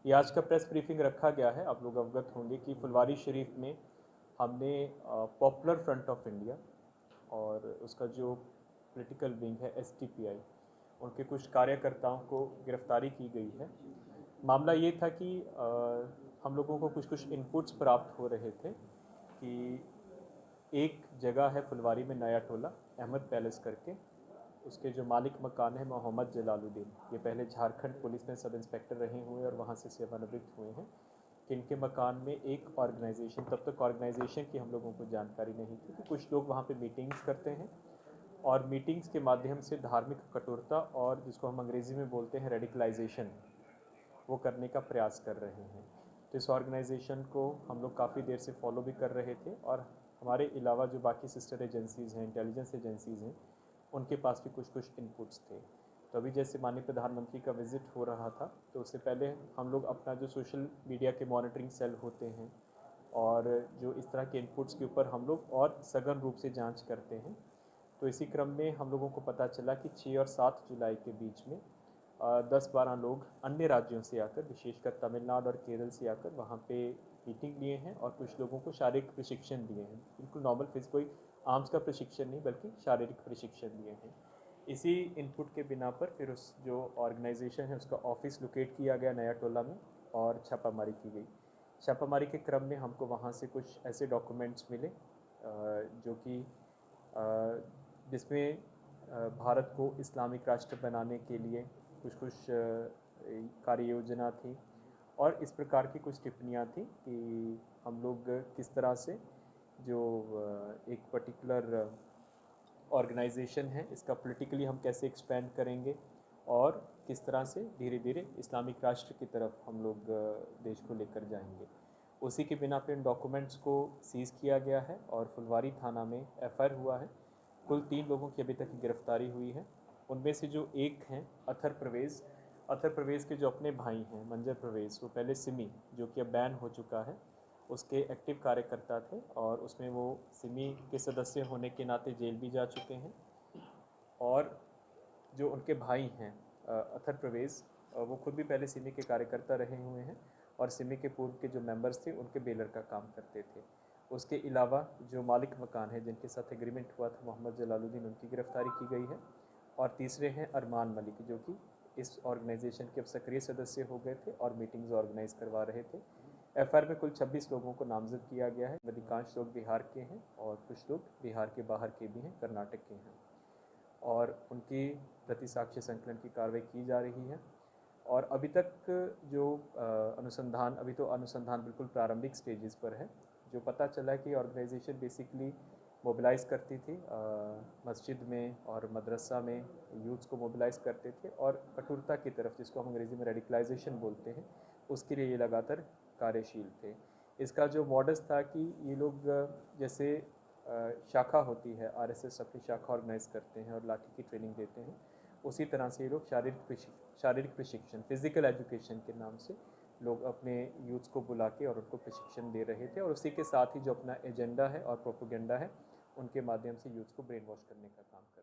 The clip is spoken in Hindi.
ये आज का प्रेस ब्रीफिंग रखा गया है। आप लोग अवगत होंगे कि फुलवारी शरीफ में हमने पॉपुलर फ्रंट ऑफ इंडिया और उसका जो पॉलिटिकल विंग है एसटीपीआई, उनके कुछ कार्यकर्ताओं को गिरफ्तारी की गई है। मामला ये था कि हम लोगों को कुछ कुछ इनपुट्स प्राप्त हो रहे थे कि एक जगह है फुलवारी में, नया टोला अहमद पैलेस करके, उसके जो मालिक मकान है मोहम्मद जलालुद्दीन, ये पहले झारखंड पुलिस में सब इंस्पेक्टर रहे हुए और वहाँ से सेवानिवृत्त हुए हैं, कि इनके मकान में एक ऑर्गेनाइजेशन, तब तक ऑर्गेनाइजेशन की हम लोगों को जानकारी नहीं थी कि कुछ लोग वहाँ पे मीटिंग्स करते हैं और मीटिंग्स के माध्यम से धार्मिक कठोरता और जिसको हम अंग्रेज़ी में बोलते हैं रेडिकलाइजेशन, वो करने का प्रयास कर रहे हैं। तो इस ऑर्गेनाइजेशन को हम लोग काफ़ी देर से फॉलो भी कर रहे थे और हमारे अलावा जो बाकी सिस्टर एजेंसीज़ हैं, इंटेलिजेंस एजेंसीज़ हैं, उनके पास भी कुछ कुछ इनपुट्स थे। तो अभी जैसे माननीय प्रधानमंत्री का विज़िट हो रहा था, तो उससे पहले हम लोग अपना जो सोशल मीडिया के मॉनिटरिंग सेल होते हैं और जो इस तरह के इनपुट्स के ऊपर हम लोग और सघन रूप से जांच करते हैं, तो इसी क्रम में हम लोगों को पता चला कि 6 और 7 जुलाई के बीच में 10-12 लोग अन्य राज्यों से आकर, विशेषकर तमिलनाडु और केरल से आकर वहाँ पे मीटिंग लिए हैं और कुछ लोगों को शारीरिक प्रशिक्षण दिए हैं। बिल्कुल नॉर्मल कोई आर्म्स का प्रशिक्षण नहीं, बल्कि शारीरिक प्रशिक्षण दिए हैं। इसी इनपुट के बिना पर फिर उस जो ऑर्गेनाइजेशन है उसका ऑफिस लोकेट किया गया नया टोला में और छापामारी की गई। छापामारी के क्रम में हमको वहाँ से कुछ ऐसे डॉक्यूमेंट्स मिले जो कि जिसमें भारत को इस्लामिक राष्ट्र बनाने के लिए कुछ कुछ कार्य योजना थी और इस प्रकार की कुछ टिप्पणियाँ थी कि हम लोग किस तरह से जो एक पर्टिकुलर ऑर्गेनाइजेशन है इसका पॉलिटिकली हम कैसे एक्सपेंड करेंगे और किस तरह से धीरे धीरे इस्लामिक राष्ट्र की तरफ हम लोग देश को लेकर जाएंगे। उसी के बिना पे इन डॉक्यूमेंट्स को सीज़ किया गया है और फुलवारी थाना में एफआईआर हुआ है। कुल 3 लोगों की अभी तक गिरफ्तारी हुई है। उनमें से जो एक हैं अथर प्रवेश के जो अपने भाई हैं मंजर प्रवेश, वो पहले सिमी, जो कि अब बैन हो चुका है, उसके एक्टिव कार्यकर्ता थे और उसमें वो सिमी के सदस्य होने के नाते जेल भी जा चुके हैं। और जो उनके भाई हैं अथर प्रवेश, वो खुद भी पहले सिमी के कार्यकर्ता रहे हुए हैं और सिमी के पूर्व के जो मेंबर्स थे उनके बेलर का काम करते थे। उसके अलावा जो मालिक मकान है जिनके साथ एग्रीमेंट हुआ था मोहम्मद जलालुद्दीन, उनकी गिरफ्तारी की गई है। और तीसरे हैं अरमान मलिक, जो कि इस ऑर्गेनाइजेशन के अब सक्रिय सदस्य हो गए थे और मीटिंग्स ऑर्गेनाइज करवा रहे थे। एफआईआर में कुल 26 लोगों को नामजद किया गया है। अधिकांश लोग बिहार के हैं और कुछ लोग बिहार के बाहर के भी हैं, कर्नाटक के हैं, और उनकी प्रति साक्ष्य संकलन की कार्रवाई की जा रही है। और अभी तक जो अभी तो अनुसंधान बिल्कुल प्रारंभिक स्टेजेस पर है। जो पता चला है कि ऑर्गेनाइजेशन बेसिकली मोबिलाइज़ करती थी, मस्जिद में और मदरसा में यूथ्स को मोबिलाइज़ करते थे और कठोरता की तरफ, जिसको हम अंग्रेज़ी में रेडिकलाइजेशन बोलते हैं, उसके लिए ये लगातार कार्यशील थे। इसका जो मॉडस था कि ये लोग जैसे शाखा होती है, आरएसएस अपनी शाखा ऑर्गेनाइज करते हैं और लाठी की ट्रेनिंग देते हैं, उसी तरह से ये लोग शारीरिक प्रशिक्षण, फिजिकल एजुकेशन के नाम से लोग अपने यूथ्स को बुला के और उनको प्रशिक्षण दे रहे थे और उसी के साथ ही जो अपना एजेंडा है और प्रोपोगेंडा है, उनके माध्यम से यूथ्स को ब्रेन वॉश करने का काम कर